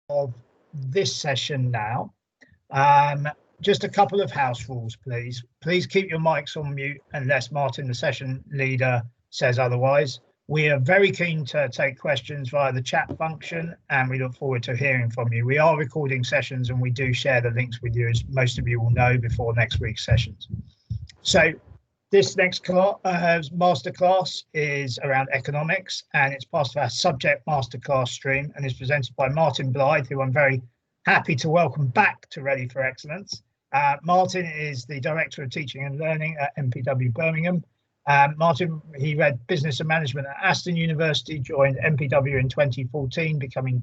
of this session now. Just a couple of house rules, please. Please keep your mics on mute unless Martin, the session leader, says otherwise. We are very keen to take questions via the chat function, and we look forward to hearing from you. We are recording sessions and we do share the links with you, as most of you will know, before next week's sessions. So this next masterclass is around economics, and it's part of our subject masterclass stream and is presented by Martin Blythe, who I'm very happy to welcome back to Ready for Excellence. Martin is the Director of Teaching and Learning at MPW Birmingham. Martin, he read Business and Management at Aston University, joined MPW in 2014, becoming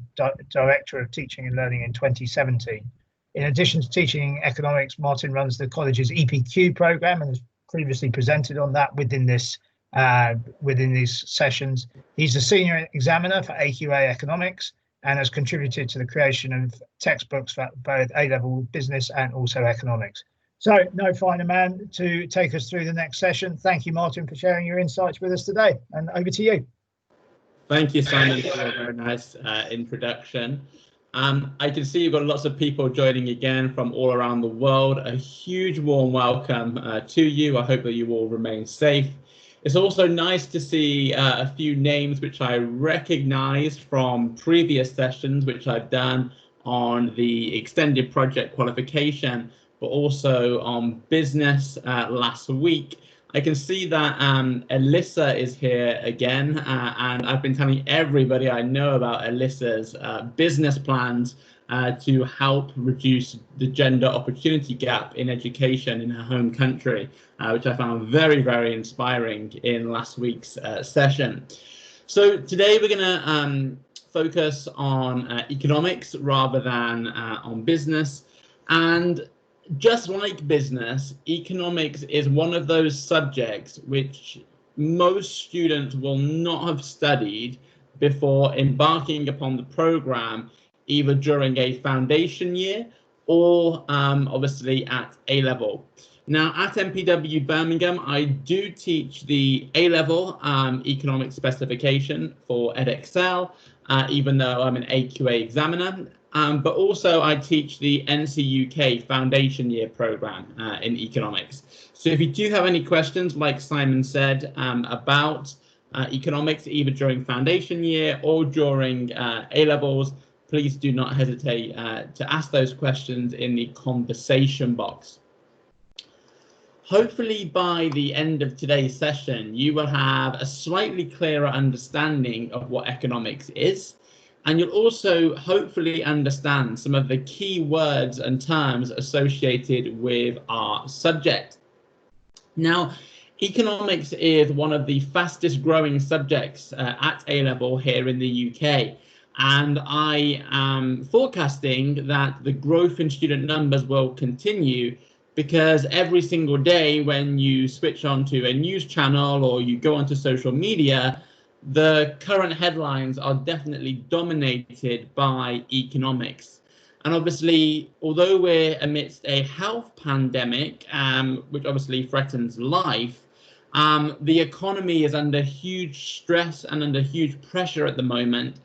Director of Teaching and Learning in 2017. In addition to teaching economics, Martin runs the college's EPQ program and has previously presented on that within these sessions. He's a senior examiner for AQA Economics and has contributed to the creation of textbooks for both A-level business and also economics. So no finer man to take us through the next session. Thank you, Martin, for sharing your insights with us today, and over to you. Thank you, Simon, for a very nice introduction. I can see you've got lots of people joining again from all around the world. A huge warm welcome to you. I hope that you all remain safe. It's also nice to see a few names which I recognized from previous sessions which I've done on the extended project qualification, but also on business last week. I can see that Alyssa is here again, and I've been telling everybody I know about Alyssa's business plans to help reduce the gender opportunity gap in education in her home country, which I found very, very inspiring in last week's session. So today we're going to focus on economics rather than on business. And just like business, economics is one of those subjects which most students will not have studied before embarking upon the program, either during a foundation year or obviously at A-level. Now at MPW Birmingham, I do teach the A-level economics specification for EdXL, even though I'm an AQA examiner. But also I teach the NCUK foundation year program in economics. So if you do have any questions, like Simon said, about economics, either during foundation year or during A-levels, please do not hesitate to ask those questions in the conversation box. Hopefully by the end of today's session, you will have a slightly clearer understanding of what economics is. And you'll also hopefully understand some of the key words and terms associated with our subject. Now, economics is one of the fastest growing subjects at A-level here in the UK. And I am forecasting that the growth in student numbers will continue, because every single day when you switch onto a news channel or you go onto social media, the current headlines are definitely dominated by economics. And obviously, although we're amidst a health pandemic, which obviously threatens life, the economy is under huge stress and under huge pressure at the moment.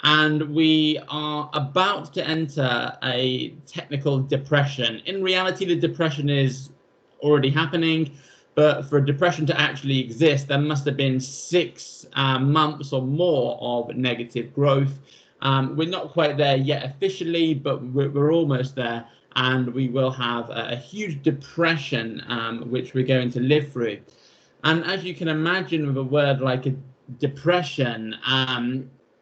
And we are about to enter a technical depression. In reality, the depression is already happening. But for a depression to actually exist, there must have been 6 months or more of negative growth. We're not quite there yet officially, but we're almost there. And we will have a huge depression, which we're going to live through. And as you can imagine, with a word like a depression,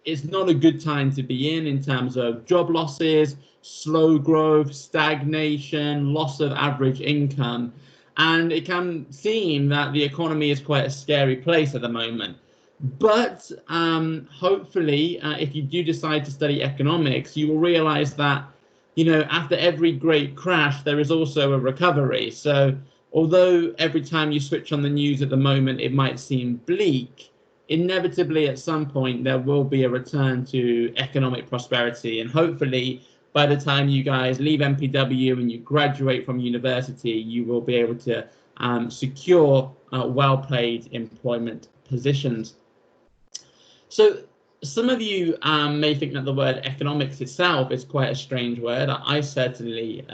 it's not a good time to be in terms of job losses, slow growth, stagnation, loss of average income. And it can seem that the economy is quite a scary place at the moment. But hopefully, if you do decide to study economics, you will realize that, you know, after every great crash, there is also a recovery. So although every time you switch on the news at the moment, it might seem bleak, inevitably at some point, there will be a return to economic prosperity. And hopefully, by the time you guys leave MPW and you graduate from university, you will be able to secure well-paid employment positions. So some of you may think that the word economics itself is quite a strange word. I certainly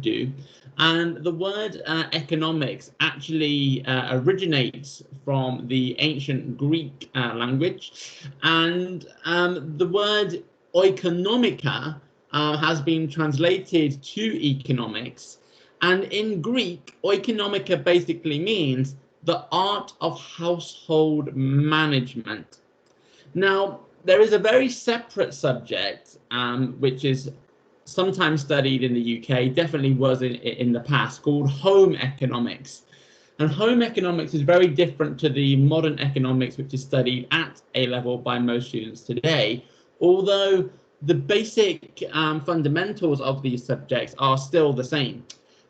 do. And the word economics actually originates from the ancient Greek language. And the word oikonomika has been translated to economics. And in Greek, oikonomika basically means the art of household management. Now, there is a very separate subject, which is sometimes studied in the UK, definitely was in the past, called home economics. And home economics is very different to the modern economics, which is studied at A level by most students today, although the basic fundamentals of these subjects are still the same.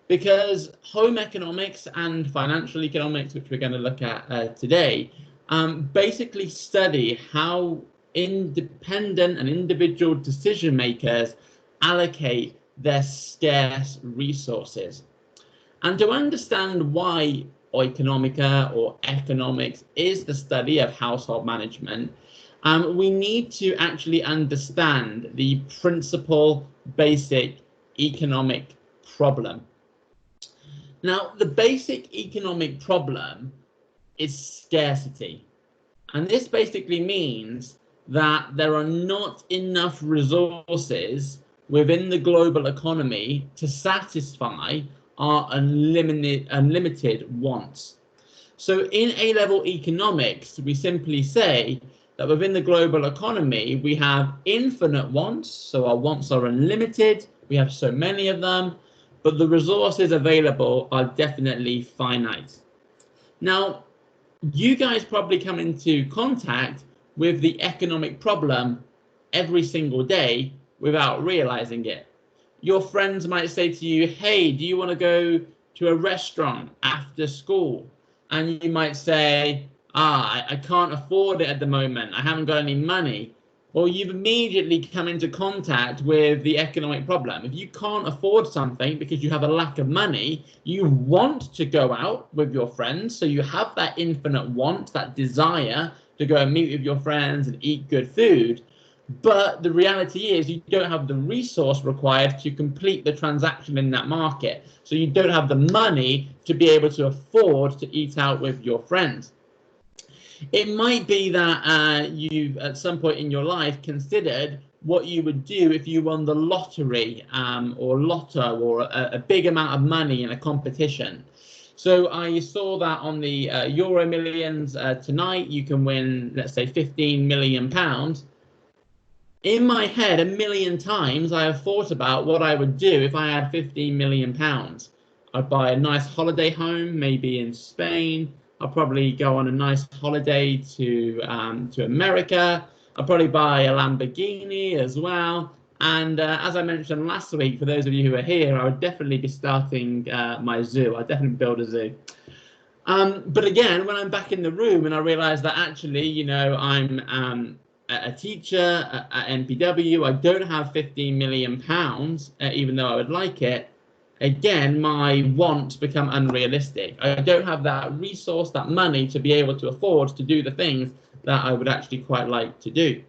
Because home economics and financial economics, which we're going to look at today, basically study how independent and individual decision makers allocate their scarce resources. And to understand why oikonomika or economics is the study of household management, we need to actually understand the principal basic economic problem. Now, the basic economic problem is scarcity. And this basically means that there are not enough resources within the global economy to satisfy our unlimited wants. So in A-level economics, we simply say that within the global economy, we have infinite wants. So our wants are unlimited. We have so many of them, but the resources available are definitely finite. Now, you guys probably come into contact with the economic problem every single day without realizing it. Your friends might say to you, hey, do you want to go to a restaurant after school? And you might say, I can't afford it at the moment. I haven't got any money. Well, you've immediately come into contact with the economic problem. If you can't afford something because you have a lack of money, you want to go out with your friends. So you have that infinite want, that desire to go and meet with your friends and eat good food. But the reality is you don't have the resource required to complete the transaction in that market. So you don't have the money to be able to afford to eat out with your friends. It might be that you've at some point in your life considered what you would do if you won the lottery or lotto or a big amount of money in a competition. So I saw that on the Euro Millions tonight, you can win, let's say, £15 million. In my head, a million times, I have thought about what I would do if I had £15 million. I'd buy a nice holiday home, maybe in Spain. I'll probably go on a nice holiday to America. I'll probably buy a Lamborghini as well. And as I mentioned last week, for those of you who are here, I would definitely be starting my zoo. I'd definitely build a zoo. But again, when I'm back in the room and I realize that actually, you know, I'm a teacher at NPW, I don't have £15 million, even though I would like it. Again, my wants become unrealistic. I don't have that resource, that money to be able to afford to do the things that I would actually quite like to do.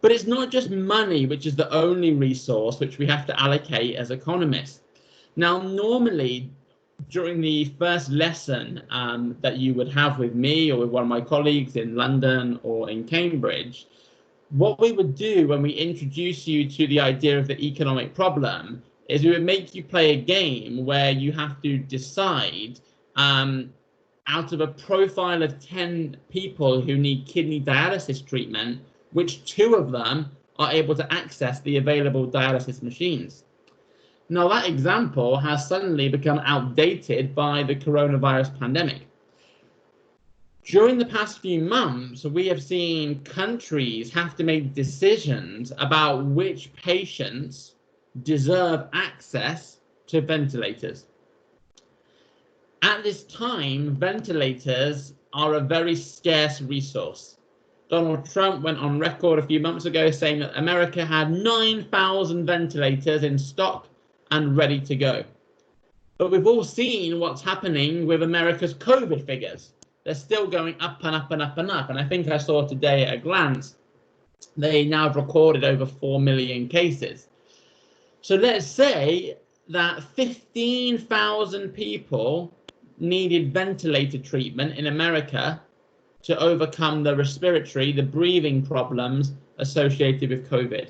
But it's not just money, which is the only resource which we have to allocate as economists. Now, normally, during the first lesson that you would have with me or with one of my colleagues in London or in Cambridge, what we would do when we introduce you to the idea of the economic problem is we would make you play a game where you have to decide out of a profile of 10 people who need kidney dialysis treatment, which 2 of them are able to access the available dialysis machines. Now, that example has suddenly become outdated by the coronavirus pandemic. During the past few months, we have seen countries have to make decisions about which patients deserve access to ventilators. At this time, ventilators are a very scarce resource. Donald Trump went on record a few months ago saying that America had 9,000 ventilators in stock and ready to go. But we've all seen what's happening with America's COVID figures. They're still going up and up and up and up. And I think I saw today at a glance They now have recorded over 4 million cases. So let's say that 15,000 people needed ventilator treatment in America to overcome the breathing problems associated with COVID.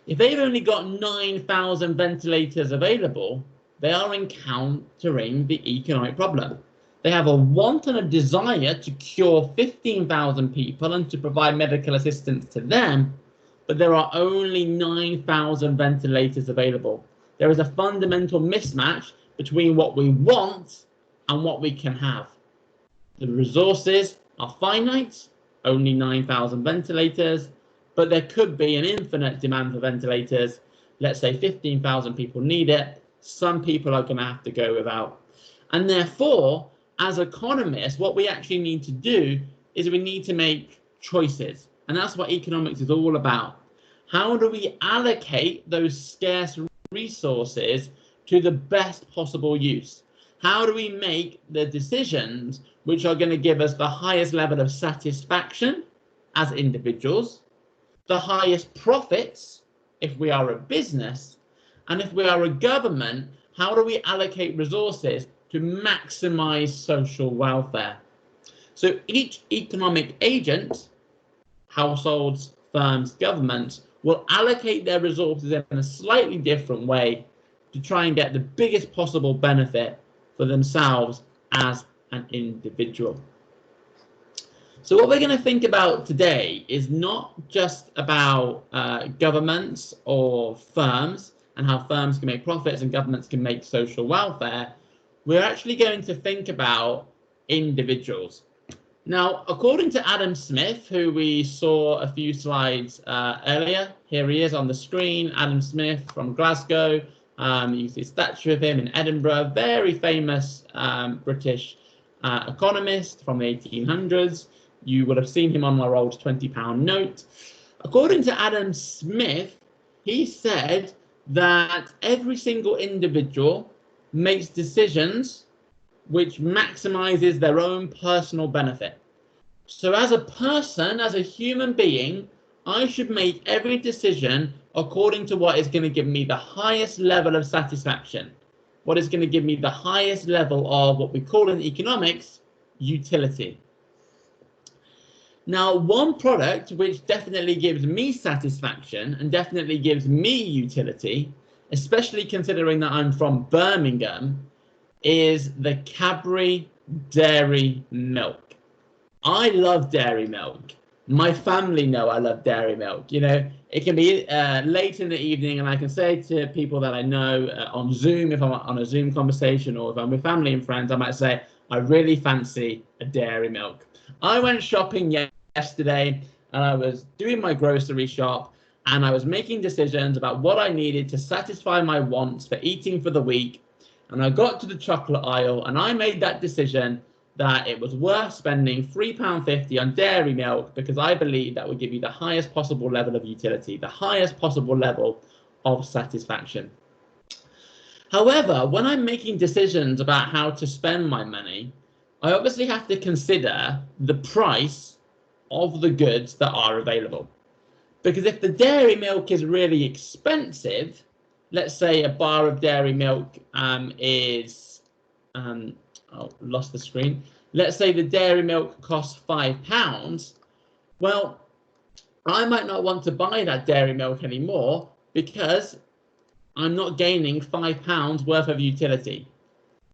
If they've only got 9,000 ventilators available, they are encountering the economic problem. They have a want and a desire to cure 15,000 people and to provide medical assistance to them, but there are only 9,000 ventilators available. There is a fundamental mismatch between what we want and what we can have. The resources are finite, only 9,000 ventilators, but there could be an infinite demand for ventilators. Let's say 15,000 people need it. Some people are going to have to go without. And therefore, as economists, what we actually need to do is we need to make choices. And that's what economics is all about. How do we allocate those scarce resources to the best possible use? How do we make the decisions which are going to give us the highest level of satisfaction as individuals, the highest profits if we are a business, and if we are a government, how do we allocate resources to maximize social welfare? So each economic agent, households, firms, governments, will allocate their resources in a slightly different way to try and get the biggest possible benefit for themselves as an individual. So what we're going to think about today is not just about governments or firms and how firms can make profits and governments can make social welfare. We're actually going to think about individuals. Now, according to Adam Smith, who we saw a few slides earlier, here he is on the screen, Adam Smith from Glasgow. You see a statue of him in Edinburgh, very famous British economist from the 1800s. You would have seen him on my old £20 note. According to Adam Smith, he said that every single individual makes decisions which maximizes their own personal benefit. So as a person, as a human being, I should make every decision according to what is going to give me the highest level of satisfaction, what is going to give me the highest level of what we call in economics, utility. Now, one product which definitely gives me satisfaction and definitely gives me utility, especially considering that I'm from Birmingham, is the Cadbury dairy milk. I love dairy milk. My family know I love dairy milk. You know, it can be late in the evening and I can say to people that I know on Zoom, if I'm on a Zoom conversation or if I'm with family and friends, I might say, I really fancy a dairy milk. I went shopping yesterday and I was doing my grocery shop and I was making decisions about what I needed to satisfy my wants for eating for the week. And I got to the chocolate aisle and I made that decision that it was worth spending £3.50 on dairy milk because I believe that would give you the highest possible level of utility, the highest possible level of satisfaction. However, when I'm making decisions about how to spend my money, I obviously have to consider the price of the goods that are available. Because if the dairy milk is really expensive, let's say a bar of dairy milk is, oh, lost the screen. Let's say the dairy milk costs £5. Well, I might not want to buy that dairy milk anymore because I'm not gaining £5 worth of utility.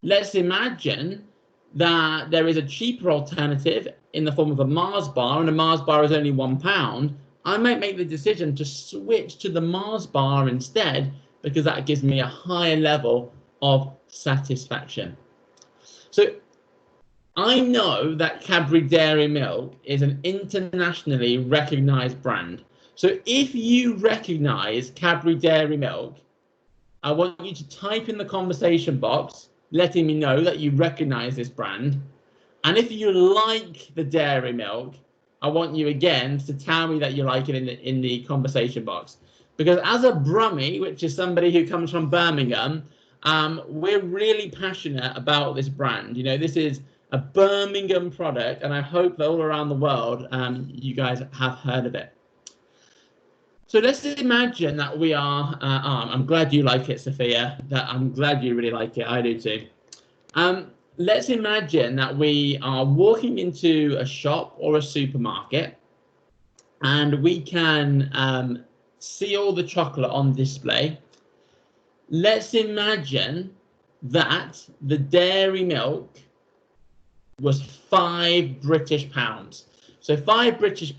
Let's imagine that there is a cheaper alternative in the form of a Mars bar, and a Mars bar is only £1. I might make the decision to switch to the Mars bar instead because that gives me a higher level of satisfaction. So I know that Cadbury Dairy Milk is an internationally recognized brand. So if you recognize Cadbury Dairy Milk, I want you to type in the conversation box letting me know that you recognize this brand. And if you like the dairy milk, I want you again to tell me that you like it in the conversation box. Because as a Brummie, which is somebody who comes from Birmingham, we're really passionate about this brand. You know, this is a Birmingham product, and I hope that all around the world, you guys have heard of it. So let's imagine that we are, I'm glad you like it, Sophia, I'm glad you really like it, I do too. Let's imagine that we are walking into a shop or a supermarket and we can see all the chocolate on display. Let's imagine that the dairy milk was £5 British. So £5 British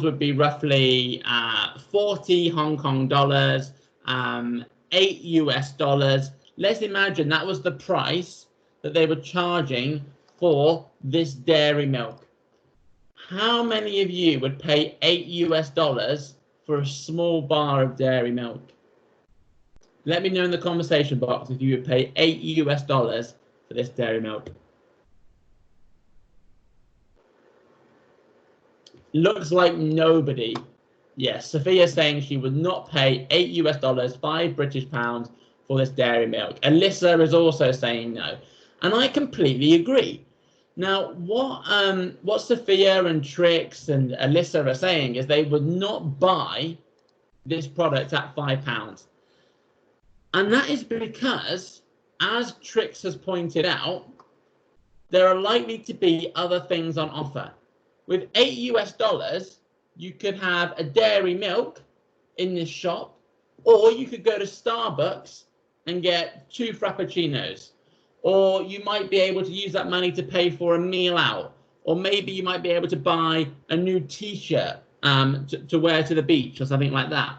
would be roughly 40 Hong Kong dollars, $8 US. Let's imagine that was the price that they were charging for this dairy milk. How many of you would pay $8 US for a small bar of dairy milk? Let me know in the conversation box if you would pay $8 US for this dairy milk. Looks like nobody. Yes, Sophia's saying she would not pay $8 US, £5 British for this dairy milk. Alyssa is also saying no. And I completely agree. Now, what Sophia and Trix and Alyssa are saying is they would not buy this product at £5. And that is because, as Trix has pointed out, there are likely to be other things on offer. With $8 US, you could have a dairy milk in this shop, or you could go to Starbucks and get 2 Frappuccinos, or you might be able to use that money to pay for a meal out, or maybe you might be able to buy a new t-shirt to wear to the beach or something like that.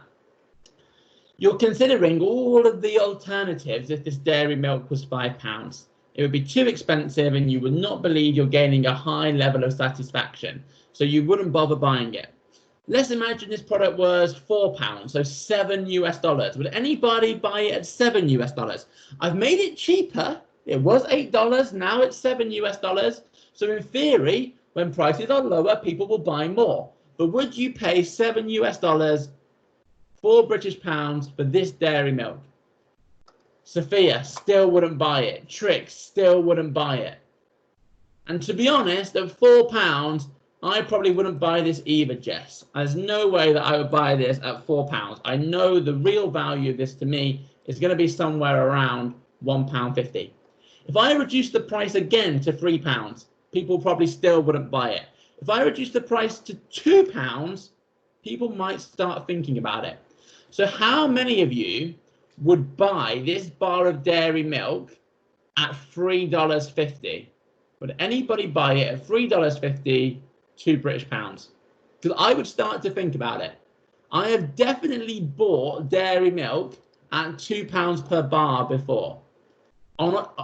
You're considering all of the alternatives if this dairy milk was £5. It would be too expensive and you would not believe you're gaining a high level of satisfaction, so you wouldn't bother buying it. Let's imagine this product was £4, so $7 US. Would anybody buy it at $7 US? I've made it cheaper. It was $8, now it's $7 US. So in theory, when prices are lower, people will buy more. But would you pay $7 US, 4 British pounds for this dairy milk? Sophia still wouldn't buy it. Trix still wouldn't buy it. And to be honest, at £4, I probably wouldn't buy this either, Jess. There's no way that I would buy this at £4. I know the real value of this to me is going to be somewhere around £1.50. If I reduce the price again to £3, people probably still wouldn't buy it. If I reduce the price to £2, people might start thinking about it. So how many of you would buy this bar of dairy milk at $3.50? Would anybody buy it at $3.50, 2 British pounds? Because I would start to think about it. I have definitely bought dairy milk at £2 per bar before.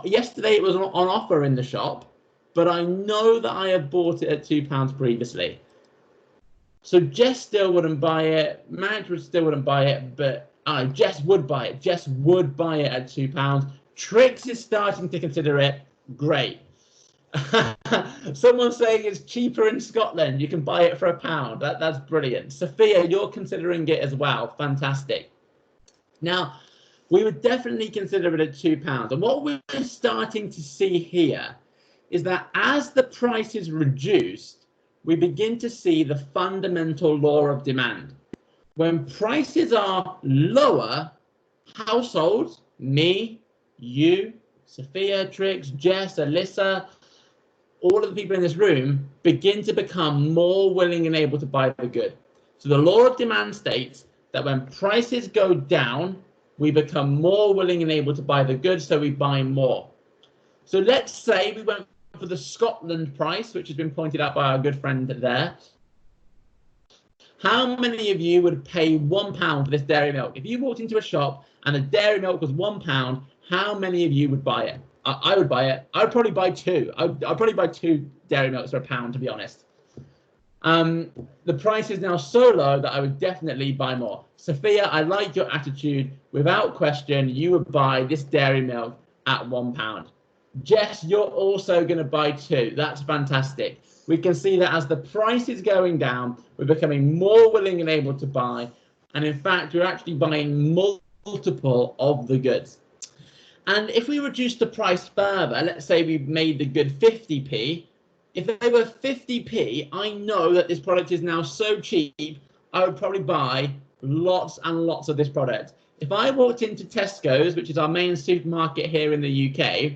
Yesterday it was on offer in the shop, but I know that I have bought it at £2 previously. So Jess still wouldn't buy it, Madge still wouldn't buy it, but Jess would buy it. Jess would buy it at £2. Trix is starting to consider it. Great. Someone's saying it's cheaper in Scotland. You can buy it for £1. That's brilliant. Sophia, you're considering it as well. Fantastic. Now, we would definitely consider it at £2. And what we're starting to see here is that as the price is reduced, we begin to see the fundamental law of demand. When prices are lower, households, me, you, Sophia, Trix, Jess, Alyssa, all of the people in this room begin to become more willing and able to buy the good. So the law of demand states that when prices go down, we become more willing and able to buy the goods, so we buy more. So let's say we went for the Scotland price, which has been pointed out by our good friend there. How many of you would pay £1 for this dairy milk? If you walked into a shop and the dairy milk was £1, how many of you would buy it? I would buy it. I'd probably buy 2. I'd probably buy 2 dairy milks for £1, to be honest. The price is now so low that I would definitely buy more. Sophia, I like your attitude. Without question, you would buy this dairy milk at £1. Jess, you're also going to buy 2. That's fantastic. We can see that as the price is going down, we're becoming more willing and able to buy. And in fact, we're actually buying multiple of the goods. And if we reduce the price further, let's say we made the good 50p. If they were 50p, I know that this product is now so cheap, I would probably buy lots and lots of this product. If I walked into Tesco's, which is our main supermarket here in the UK,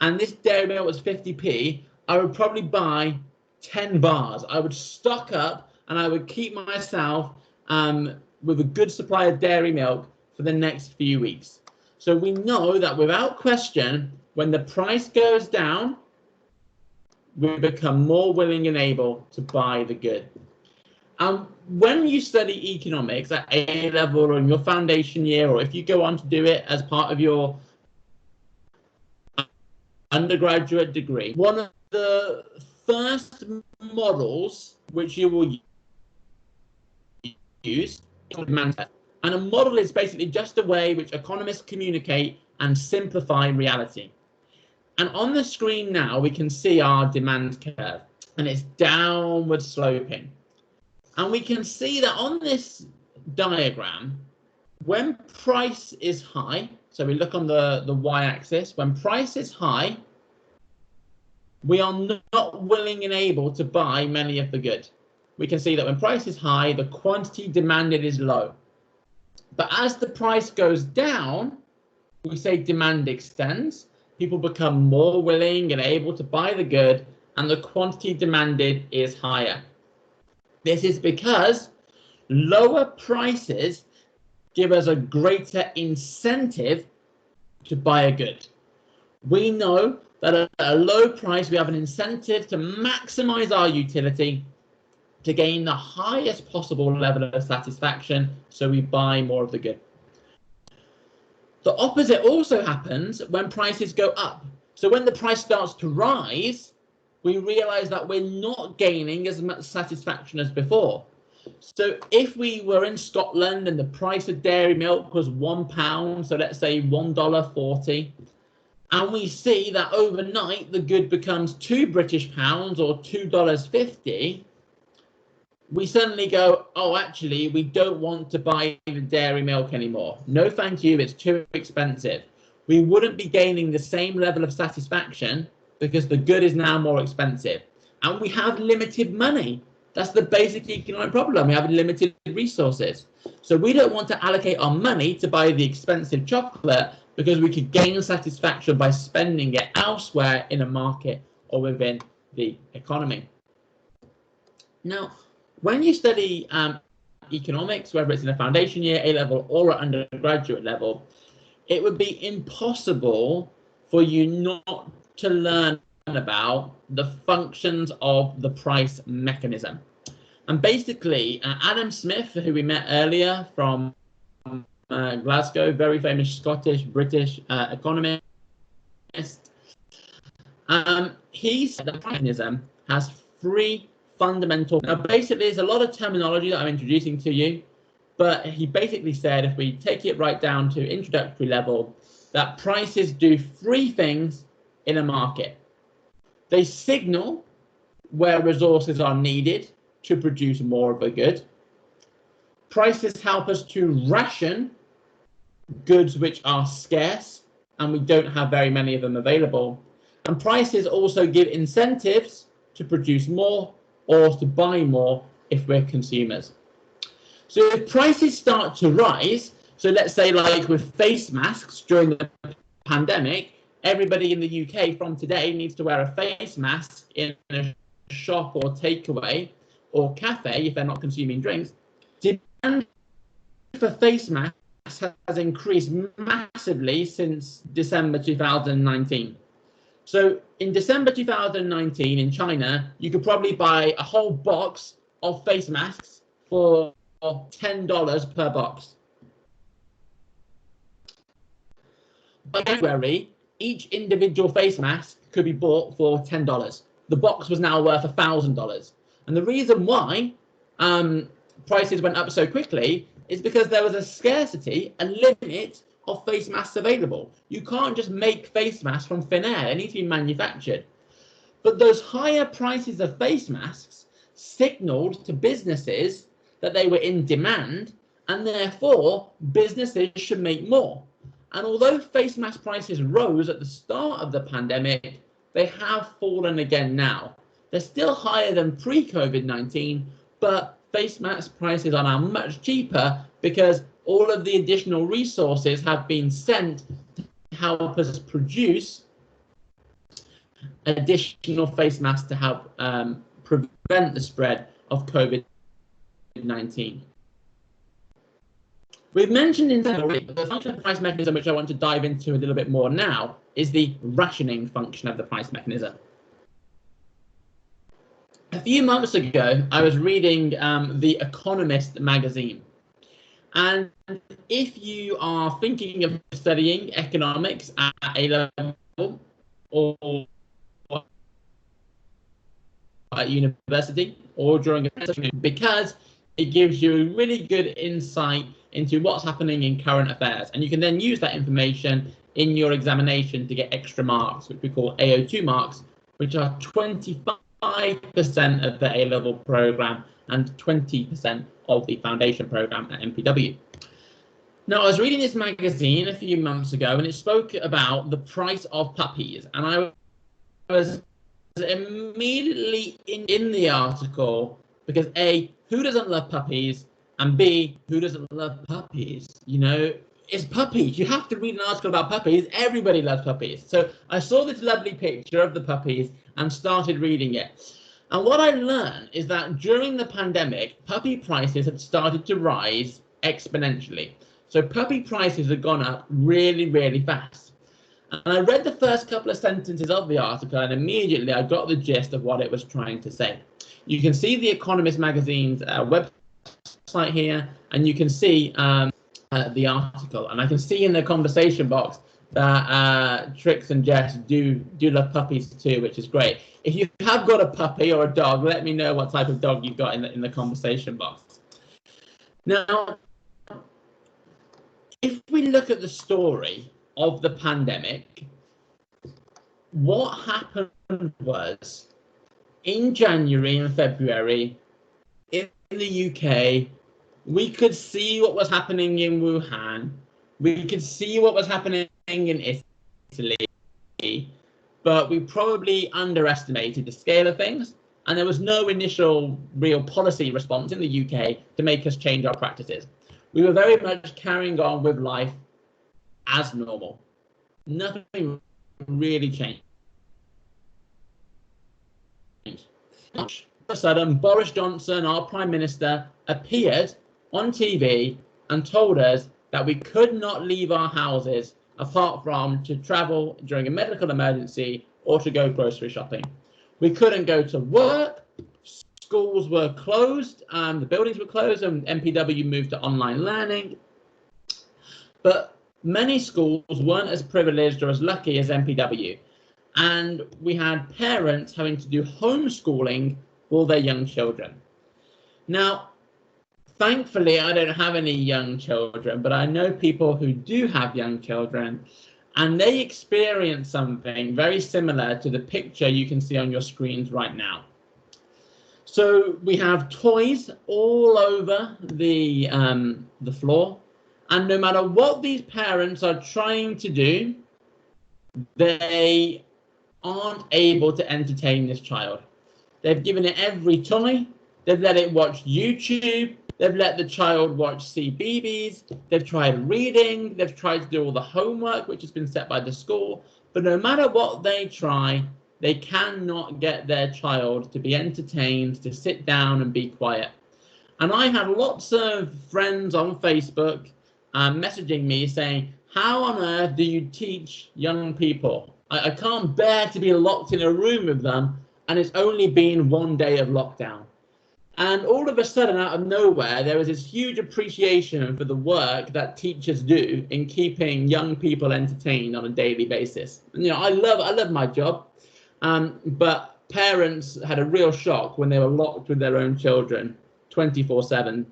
and this dairy milk was 50p, I would probably buy 10 bars. I would stock up and I would keep myself with a good supply of dairy milk for the next few weeks. So we know that without question, when the price goes down, we become more willing and able to buy the good. When you study economics at A level or in your foundation year, or if you go on to do it as part of your undergraduate degree, one of the first models which you will use is demand curve. And a model is basically just a way which economists communicate and simplify reality. And on the screen now, we can see our demand curve, and it's downward sloping. And we can see that on this diagram, when price is high, so we look on the y-axis, when price is high, we are not willing and able to buy many of the good. We can see that when price is high, the quantity demanded is low. But as the price goes down, we say demand extends. People become more willing and able to buy the good, and the quantity demanded is higher. This is because lower prices give us a greater incentive to buy a good. We know that at a low price, we have an incentive to maximize our utility to gain the highest possible level of satisfaction, so we buy more of the good. The opposite also happens when prices go up. So when the price starts to rise, we realize that we're not gaining as much satisfaction as before. So if we were in Scotland and the price of dairy milk was £1, so let's say $1.40, and we see that overnight the good becomes £2 British or $2.50, we suddenly go, oh, actually, we don't want to buy the dairy milk anymore. No, thank you, it's too expensive. We wouldn't be gaining the same level of satisfaction because the good is now more expensive. And we have limited money. That's the basic economic problem. We have limited resources. So we don't want to allocate our money to buy the expensive chocolate because we could gain satisfaction by spending it elsewhere in a market or within the economy. Now, when you study economics, whether it's in a foundation year, A level, or at undergraduate level, it would be impossible for you not to learn about the functions of the price mechanism. And basically, Adam Smith, who we met earlier from Glasgow, very famous Scottish, British economist, he said that the price mechanism has three fundamental. Now, basically, there's a lot of terminology that I'm introducing to you, but he basically said, if we take it right down to introductory level, that prices do three things in a market. They signal where resources are needed to produce more of a good. Prices help us to ration goods which are scarce and we don't have very many of them available. And prices also give incentives to produce more or to buy more if we're consumers. So if prices start to rise, so let's say like with face masks during the pandemic, everybody in the UK from today needs to wear a face mask in a shop or takeaway or cafe if they're not consuming drinks. Demand for face masks has increased massively since December 2019. So in December 2019 in China, you could probably buy a whole box of face masks for $10 per box. By January, each individual face mask could be bought for $10. The box was now worth $1,000. And the reason why prices went up so quickly is because there was a scarcity, a limit of face masks available. You can't just make face masks from thin air. They need to be manufactured. But those higher prices of face masks signaled to businesses that they were in demand, and therefore businesses should make more. And although face mask prices rose at the start of the pandemic, they have fallen again now. They're still higher than pre-COVID-19, but face mask prices are now much cheaper because all of the additional resources have been sent to help us produce additional face masks to help prevent the spread of COVID-19. We've mentioned in theory, but the function of the price mechanism, which I want to dive into a little bit more now, is the rationing function of the price mechanism. A few months ago, I was reading The Economist magazine. And if you are thinking of studying economics at A-level or at university or during a session, because it gives you a really good insight into what's happening in current affairs. And you can then use that information in your examination to get extra marks, which we call AO2 marks, which are 25% of the A-level program and 20% of the foundation program at MPW. Now, I was reading this magazine a few months ago, and it spoke about the price of puppies. And I was immediately in the article because A, who doesn't love puppies? And B, who doesn't love puppies? You know, it's puppies. You have to read an article about puppies. Everybody loves puppies. So I saw this lovely picture of the puppies and started reading it. And what I learned is that during the pandemic, puppy prices had started to rise exponentially. So puppy prices had gone up really, really fast. And I read the first couple of sentences of the article, and immediately I got the gist of what it was trying to say. You can see The Economist magazine's website here, and you can see the article. And I can see in the conversation box that Trix and Jess do love puppies too, which is great. If you have got a puppy or a dog, let me know what type of dog you've got in the conversation box. Now, if we look at the story of the pandemic, what happened was in January and February in the UK, we could see what was happening in Wuhan. We could see what was happening in Italy, but we probably underestimated the scale of things. And there was no initial real policy response in the UK to make us change our practices. We were very much carrying on with life as normal. Nothing really changed. All of a sudden, Boris Johnson, our Prime Minister, appeared on TV and told us that we could not leave our houses apart from to travel during a medical emergency or to go grocery shopping. We couldn't go to work. Schools were closed, the buildings were closed, and MPW moved to online learning. But many schools weren't as privileged or as lucky as MPW. And we had parents having to do homeschooling for their young children. Now, thankfully, I don't have any young children, but I know people who do have young children, and they experience something very similar to the picture you can see on your screens right now. So we have toys all over the floor, and no matter what these parents are trying to do, they aren't able to entertain this child. They've given it every toy. They've let it watch YouTube. They've let the child watch CBeebies. They've tried reading. They've tried to do all the homework, which has been set by the school. But no matter what they try, they cannot get their child to be entertained, to sit down and be quiet. And I have lots of friends on Facebook messaging me saying, how on earth do you teach young people? I can't bear to be locked in a room with them, and it's only been one day of lockdown. And all of a sudden, out of nowhere, there was this huge appreciation for the work that teachers do in keeping young people entertained on a daily basis. And, you know, I love my job. But parents had a real shock when they were locked with their own children 24/7,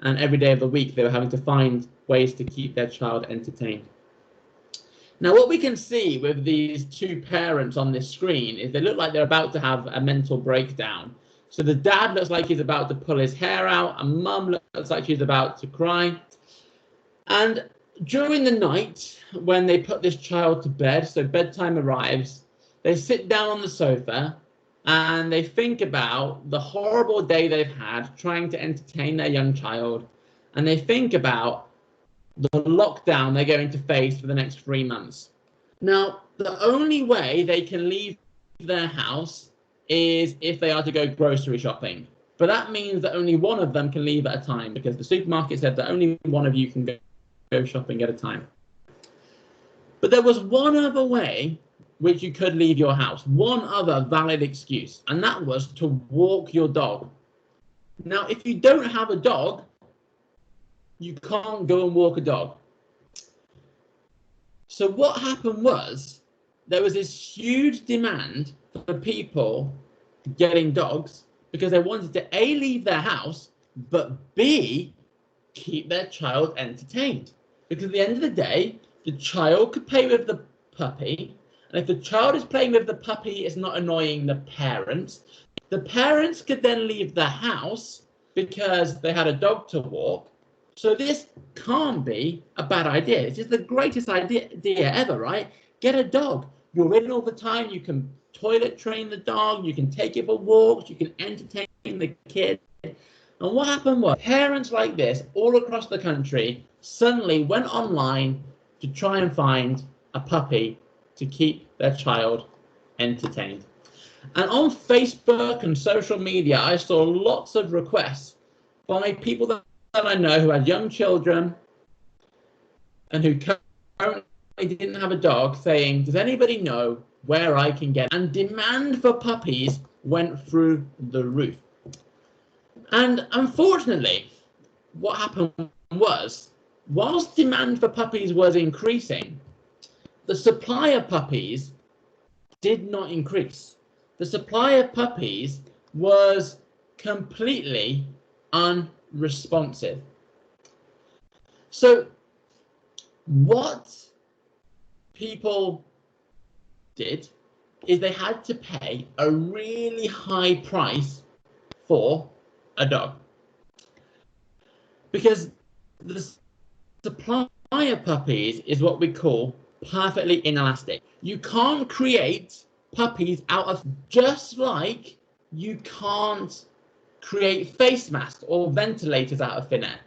and every day of the week they were having to find ways to keep their child entertained. Now, what we can see with these two parents on this screen is they look like they're about to have a mental breakdown. So the dad looks like he's about to pull his hair out, and mum looks like she's about to cry. And during the night, when they put this child to bed, so bedtime arrives, they sit down on the sofa and they think about the horrible day they've had trying to entertain their young child. and they think about the lockdown they're going to face for the next 3 months. Now, the only way they can leave their house is if they are to go grocery shopping. But that means that only one of them can leave at a time, because the supermarket said that only one of you can go shopping at a time. But there was one other way which you could leave your house, one other valid excuse, and that was to walk your dog. Now, if you don't have a dog, you can't go and walk a dog. So what happened was, there was this huge demand for people getting dogs because they wanted to A, leave their house, but B, keep their child entertained. Because at the end of the day, the child could play with the puppy, and if the child is playing with the puppy, it's not annoying the parents. The parents could then leave the house because they had a dog to walk. So this can't be a bad idea. It's just the greatest idea ever, right? Get a dog. You're in all the time. You can toilet train the dog. You can take it for walks. You can entertain the kid. And what happened was, parents like this all across the country suddenly went online to try and find a puppy to keep their child entertained. And on Facebook and social media, I saw lots of requests by people that I know who had young children and who currently didn't have a dog, saying, does anybody know where I can get? And demand for puppies went through the roof. And unfortunately, what happened was, whilst demand for puppies was increasing, the supply of puppies did not increase. The supply of puppies was completely unresponsive. So what people did is they had to pay a really high price for a dog, because the supply of puppies is what we call perfectly inelastic. You can't create puppies out of, just like you can't create face masks or ventilators out of thin air.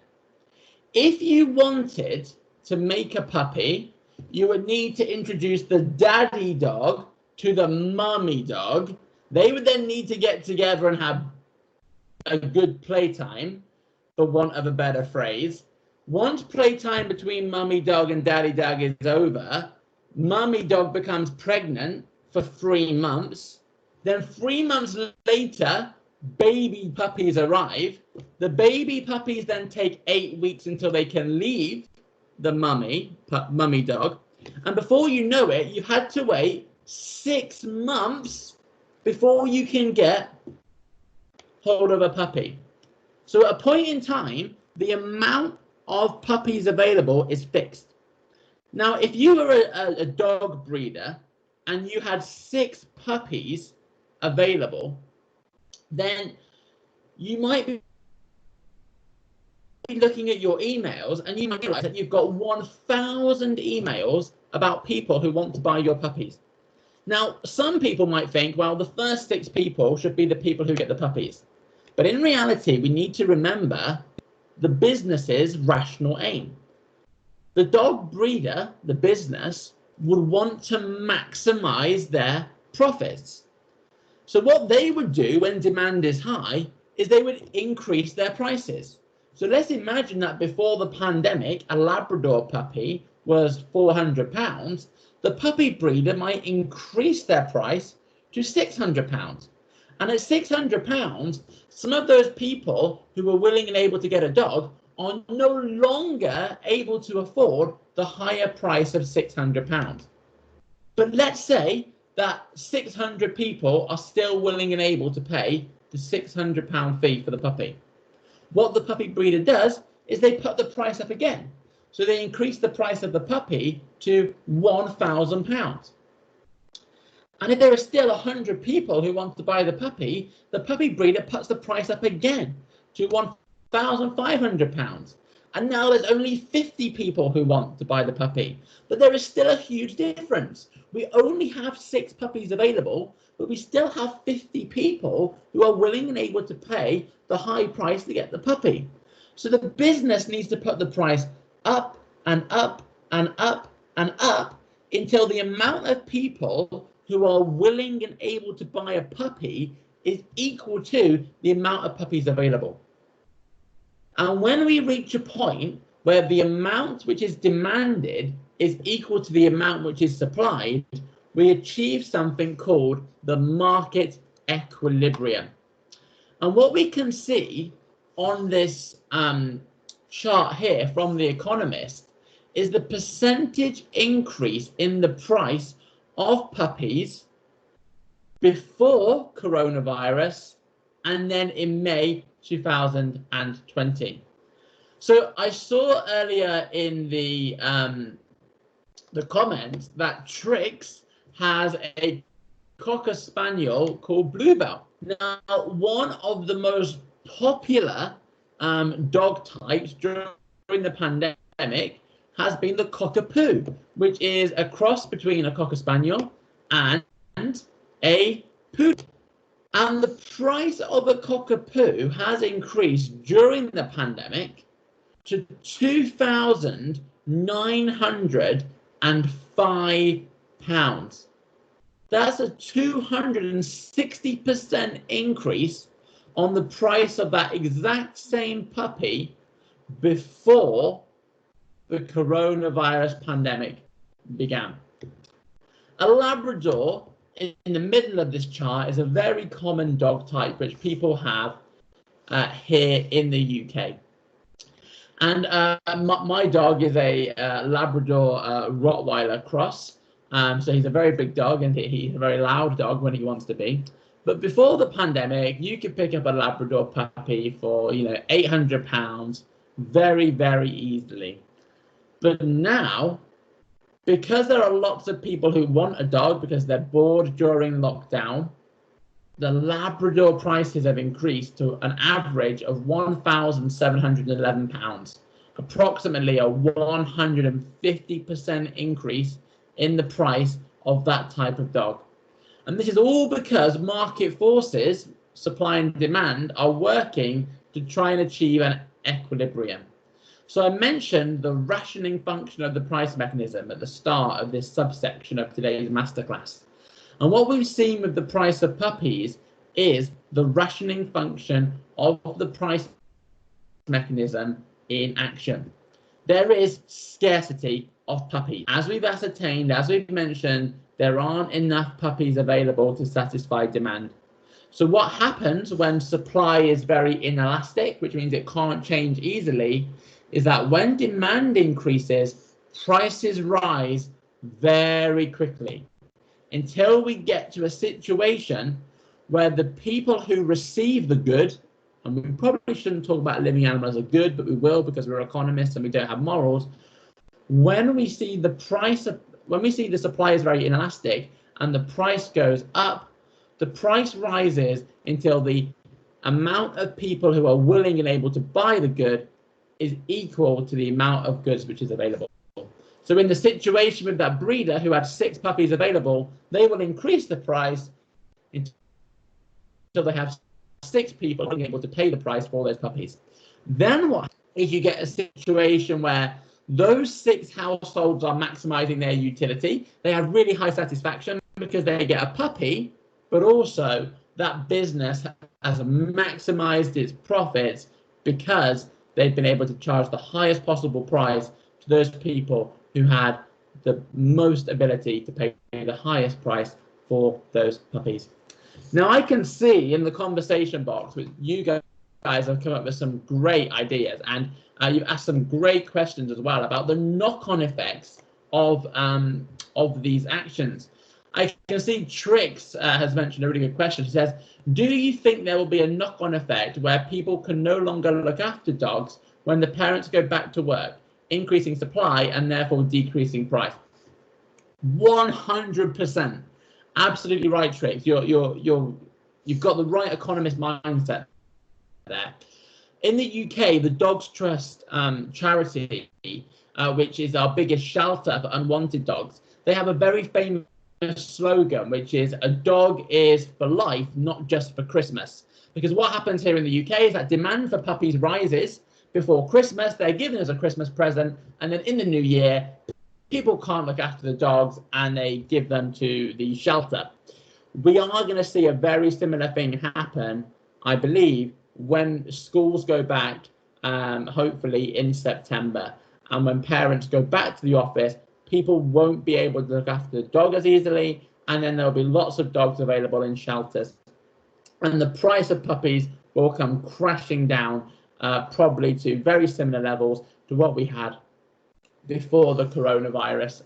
If you wanted to make a puppy, you would need to introduce the daddy dog to the mummy dog. They would then need to get together and have a good playtime, for want of a better phrase. Once playtime between mummy dog and daddy dog is over, mummy dog becomes pregnant for 3 months. Then 3 months later, baby puppies arrive. The baby puppies then take 8 weeks until they can leave the mummy dog. And before you know it, you had to wait 6 months before you can get hold of a puppy. So at a point in time, the amount of puppies available is fixed. Now, if you were a dog breeder and you had 6 puppies available, then you might be looking at your emails and you might realize that you've got 1,000 emails about people who want to buy your puppies. Now, some people might think, well, the first 6 people should be the people who get the puppies. But in reality, we need to remember the business's rational aim. The dog breeder, the business, would want to maximize their profits. So what they would do when demand is high is they would increase their prices. So let's imagine that before the pandemic, a Labrador puppy was £400. The puppy breeder might increase their price to £600. And at £600, some of those people who were willing and able to get a dog are no longer able to afford the higher price of £600. But let's say that 600 people are still willing and able to pay the £600 fee for the puppy. What the puppy breeder does is they put the price up again. So they increase the price of the puppy to £1,000. And if there are still 100 people who want to buy the puppy breeder puts the price up again to £1,500. And now there's only 50 people who want to buy the puppy. But there is still a huge difference. We only have 6 puppies available, but we still have 50 people who are willing and able to pay the high price to get the puppy. So the business needs to put the price up and up and up and up until the amount of people who are willing and able to buy a puppy is equal to the amount of puppies available. And when we reach a point where the amount which is demanded is equal to the amount which is supplied, we achieve something called the market equilibrium. And what we can see on this chart here from The Economist is the percentage increase in the price of puppies before coronavirus and then in May 2020. So I saw earlier in the comments that Trix has a Cocker Spaniel called Bluebell. Now, one of the most popular dog types during the pandemic has been the Cockapoo, which is a cross between a Cocker Spaniel and a Poodle. And the price of a Cockapoo has increased during the pandemic to £2,905. That's a 260% increase on the price of that exact same puppy before the coronavirus pandemic began. A Labrador in the middle of this chart is a very common dog type which people have here in the UK. And my dog is a Labrador Rottweiler cross. So he's a very big dog and he's a very loud dog when he wants to be. But before the pandemic, you could pick up a Labrador puppy for, £800 very, very easily. But now, because there are lots of people who want a dog because they're bored during lockdown, the Labrador prices have increased to an average of £1,711, approximately a 150% increase in the price of that type of dog. And this is all because market forces, supply and demand, are working to try and achieve an equilibrium. So I mentioned the rationing function of the price mechanism at the start of this subsection of today's masterclass. And what we've seen with the price of puppies is the rationing function of the price mechanism in action. There is scarcity of puppies. As we've ascertained, as we've mentioned, there aren't enough puppies available to satisfy demand. So what happens when supply is very inelastic, which means it can't change easily, is that when demand increases, prices rise very quickly until we get to a situation where the people who receive the good, and we probably shouldn't talk about living animals as a good, but we will because we're economists and we don't have morals. When we see the supply is very inelastic and the price goes up, the price rises until the amount of people who are willing and able to buy the good is equal to the amount of goods which is available. So in the situation with that breeder who had 6 puppies available, they will increase the price until they have 6 people being able to pay the price for those puppies. Then what is you get a situation where those 6 households are maximizing their utility. They have really high satisfaction because they get a puppy, but also that business has maximized its profits because they've been able to charge the highest possible price to those people who had the most ability to pay the highest price for those puppies. Now I can see in the conversation box that you guys have come up with some great ideas, and you've asked some great questions as well about the knock-on effects of these actions. I can see Trix has mentioned a really good question. She says, do you think there will be a knock-on effect where people can no longer look after dogs when the parents go back to work, increasing supply and therefore decreasing price? 100%. Absolutely right, Trix. You've got the right economist mindset there. In the UK, the Dogs Trust charity, which is our biggest shelter for unwanted dogs, they have a very famous slogan, which is "A dog is for life, not just for Christmas." Because what happens here in the UK is that demand for puppies rises before Christmas, they're giving us a Christmas present, and then in the new year, people can't look after the dogs and they give them to the shelter. We are going to see a very similar thing happen, I believe, when schools go back, hopefully in September. And when parents go back to the office, people won't be able to look after the dog as easily, and then there'll be lots of dogs available in shelters. And the price of puppies will come crashing down, probably to very similar levels to what we had before the coronavirus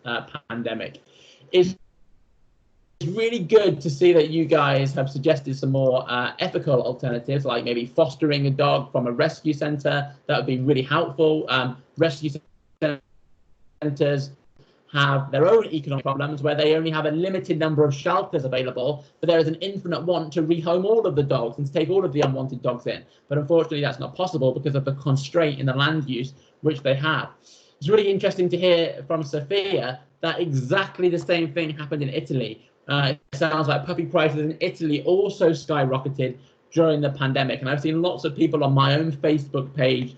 pandemic. It's really good to see that you guys have suggested some more ethical alternatives, like maybe fostering a dog from a rescue center. That would be really helpful. Rescue centers have their own economic problems where they only have a limited number of shelters available, but there is an infinite want to rehome all of the dogs and to take all of the unwanted dogs in. But unfortunately, that's not possible because of the constraint in the land use which they have. It's really interesting to hear from Sophia that exactly the same thing happened in Italy. It sounds like puppy prices in Italy also skyrocketed during the pandemic. And I've seen lots of people on my own Facebook page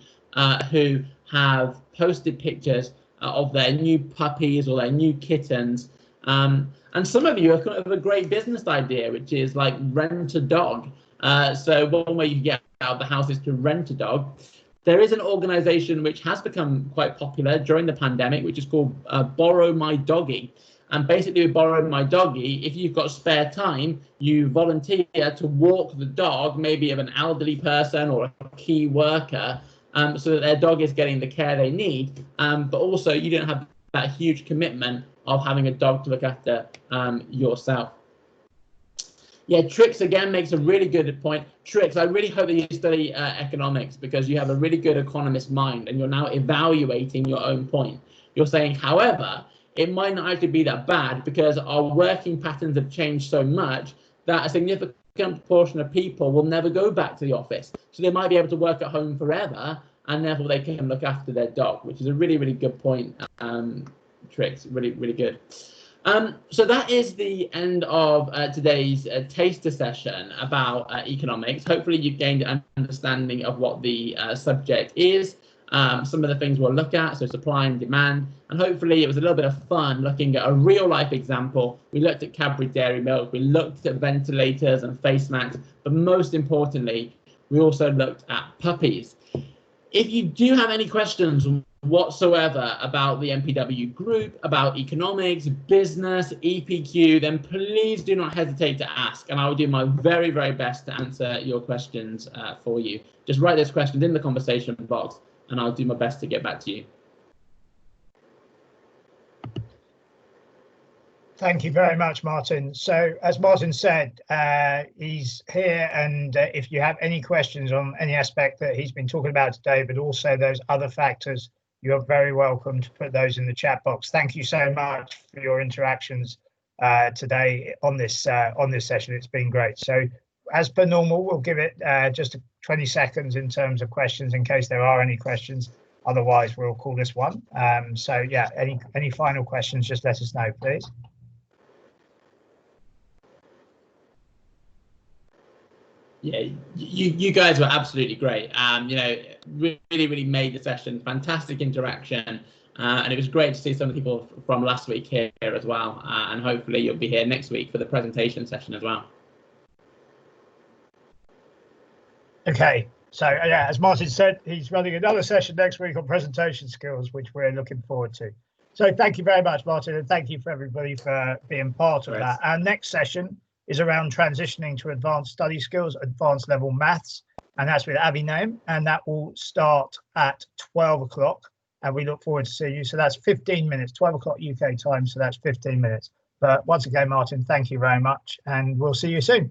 who have posted pictures of their new puppies or their new kittens. And some of you have kind of a great business idea, which is like rent a dog. So one way you get out of the house is to rent a dog. There is an organization which has become quite popular during the pandemic, which is called Borrow My Doggy. And basically with Borrow My Doggy, if you've got spare time, you volunteer to walk the dog, maybe of an elderly person or a key worker, so that their dog is getting the care they need. But also you don't have that huge commitment of having a dog to look after yourself. Yeah, Trix again makes a really good point. Trix, I really hope that you study economics because you have a really good economist mind and you're now evaluating your own point. You're saying, however, it might not actually be that bad because our working patterns have changed so much that a significant proportion of people will never go back to the office. So they might be able to work at home forever and therefore they can look after their dog, which is a really, really good point, Trix, really, really good. So that is the end of today's taster session about economics. Hopefully you've gained an understanding of what the subject is, some of the things we'll look at, so supply and demand, and hopefully it was a little bit of fun looking at a real life example. We looked at Cadbury Dairy Milk, we looked at ventilators and face masks, but most importantly, we also looked at puppies. If you do have any questions whatsoever about the MPW group, about economics, business, EPQ, then please do not hesitate to ask, and I will do my very, very best to answer your questions for you. Just write those questions in the conversation box, and I'll do my best to get back to you. Thank you very much, Martin. So as Martin said, he's here, and if you have any questions on any aspect that he's been talking about today, but also those other factors, you're very welcome to put those in the chat box. Thank you so much for your interactions today on this session. It's been great. So as per normal, we'll give it just 20 seconds in terms of questions in case there are any questions. Otherwise, we'll call this one. So yeah, any final questions, just let us know, please. Yeah, you guys were absolutely great. You know, really, really made the session fantastic interaction, and it was great to see some of the people from last week here as well. And hopefully you'll be here next week for the presentation session as well. Okay, so yeah, as Martin said, he's running another session next week on presentation skills, which we're looking forward to. So thank you very much, Martin, and thank you for everybody for being part of that. Our next session is around transitioning to advanced study skills, advanced level maths, and that's with Avi Naim, and that will start at 12 o'clock, and we look forward to seeing you. So that's 15 minutes, 12 o'clock UK time, so that's 15 minutes. But once again, Martin, thank you very much, and we'll see you soon.